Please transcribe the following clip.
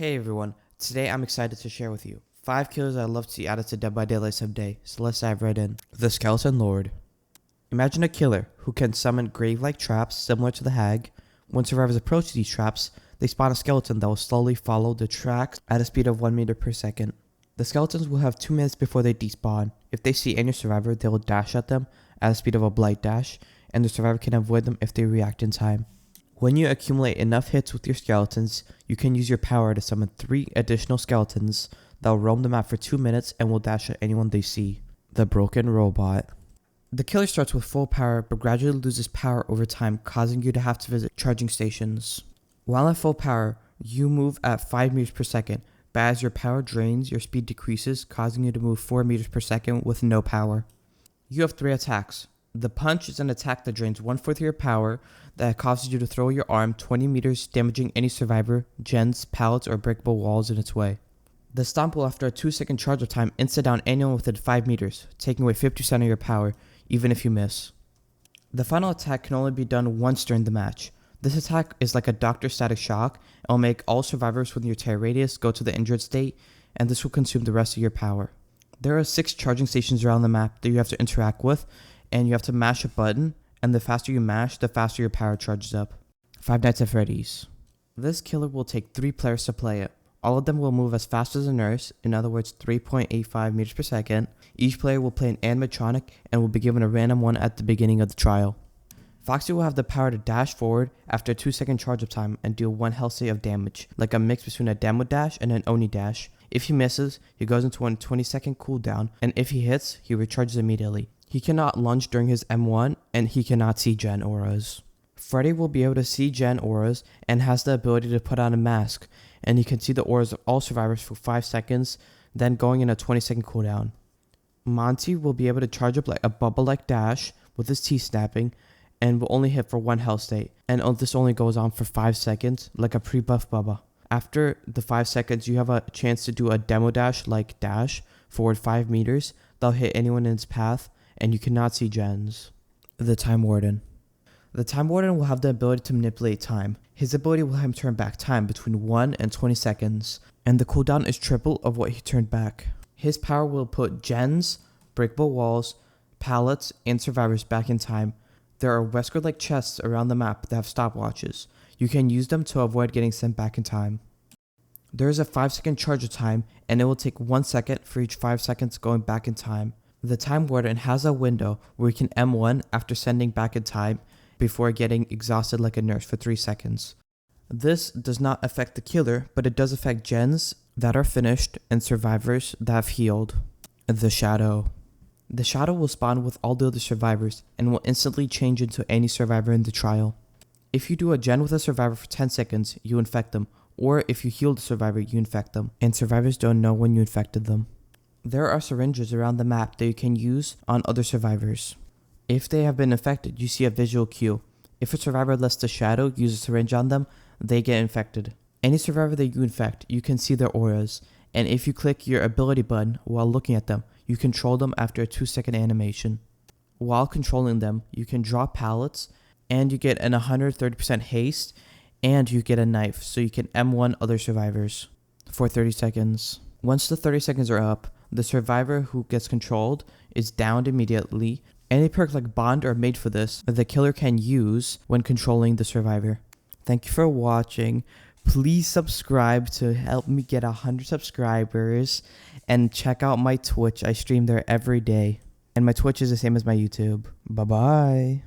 Hey everyone, today I'm excited to share with you 5 killers I'd love to see added to Dead by Daylight someday, so let's dive right in. The Skeleton Lord. Imagine a killer who can summon grave-like traps similar to the Hag. When survivors approach these traps, they spawn a skeleton that will slowly follow the tracks at a speed of 1 meter per second. The skeletons will have 2 minutes before they despawn. If they see any survivor, they will dash at them at a speed of a blight dash, and the survivor can avoid them if they react in time. When you accumulate enough hits with your skeletons, you can use your power to summon 3 additional skeletons that will roam the map for 2 minutes and will dash at anyone they see. The Broken Robot. The killer starts with full power but gradually loses power over time, causing you to have to visit charging stations. While at full power, you move at 5 meters per second, but as your power drains, your speed decreases, causing you to move 4 meters per second with no power. You have 3 attacks. The Punch is an attack that drains 1/4 of your power that causes you to throw your arm 20 meters, damaging any survivor, gens, pallets, or breakable walls in its way. The Stomp will, after a 2-second charge of time, insta-down anyone within 5 meters, taking away 50% of your power, even if you miss. The final attack can only be done once during the match. This attack is like a Dr. Static Shock and will make all survivors within your tear radius go to the injured state, and this will consume the rest of your power. There are 6 charging stations around the map that you have to interact with, and you have to mash a button, and the faster you mash, the faster your power charges up. Five Nights at Freddy's. This killer will take 3 players to play it. All of them will move as fast as a nurse, in other words 3.85 meters per second. Each player will play an animatronic and will be given a random one at the beginning of the trial. Foxy will have the power to dash forward after a 2-second charge of time and deal 1 health state of damage, like a mix between a Demo Dash and an Oni Dash. If he misses, he goes into a 20-second cooldown, and if he hits, he recharges immediately. He cannot lunge during his M1, and he cannot see gen auras. Freddy will be able to see gen auras and has the ability to put on a mask, and he can see the auras of all survivors for 5 seconds, then going in a 20-second cooldown. Monty will be able to charge up like a bubble-like dash with his teeth snapping, and will only hit for 1 health state, and this only goes on for 5 seconds, like a pre-buff Bubba. After the 5 seconds, you have a chance to do a Demo Dash like dash forward 5 meters. That'll hit anyone in its path, and you cannot see gens. The Time Warden. The Time Warden will have the ability to manipulate time. His ability will have him turn back time between 1 and 20 seconds, and the cooldown is triple of what he turned back. His power will put gens, breakable walls, pallets, and survivors back in time. There are Wesker-like chests around the map that have stopwatches. You can use them to avoid getting sent back in time. There is a 5-second charge of time, and it will take 1 second for each 5 seconds going back in time. The Time Warden has a window where you can M1 after sending back in time before getting exhausted like a nurse for 3 seconds. This does not affect the killer, but it does affect gens that are finished and survivors that have healed. The Shadow. The Shadow will spawn with all the other survivors and will instantly change into any survivor in the trial. If you do a gen with a survivor for 10 seconds, you infect them, or if you heal the survivor, you infect them, and survivors don't know when you infected them. There are syringes around the map that you can use on other survivors. If they have been infected, you see a visual cue. If a survivor lets the Shadow use a syringe on them, they get infected. Any survivor that you infect, you can see their auras, and if you click your ability button while looking at them, you control them after a 2-second animation. While controlling them, you can drop pallets, and you get an 130% haste, and you get a knife, so you can M1 other survivors for 30 seconds. Once the 30 seconds are up, the survivor who gets controlled is downed immediately. Any perk like Bond are made for this that the killer can use when controlling the survivor. Thank you for watching. Please subscribe to help me get 100 subscribers, and check out my Twitch. I stream there every day, and my Twitch is the same as my YouTube. Bye bye.